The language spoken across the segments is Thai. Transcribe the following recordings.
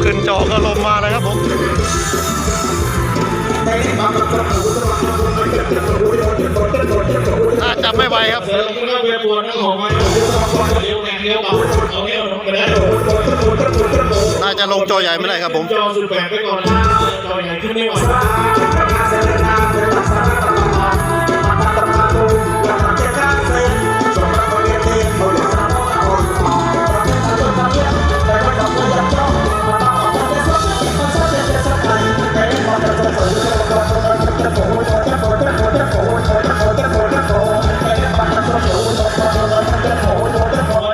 ขึ้นจอก็ลมมาเลยครับผมน่าจะไม่ไหวครับน่าจะลงจอใหญ่ไม่ได้ครับผมจอสุดแปลกไปก่อนจอใหญ่ขึ้นไม่ไหว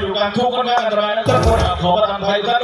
อยู่การทุกข์ค่อนข้างอันตรายนะครับขอประทานภัยท่าน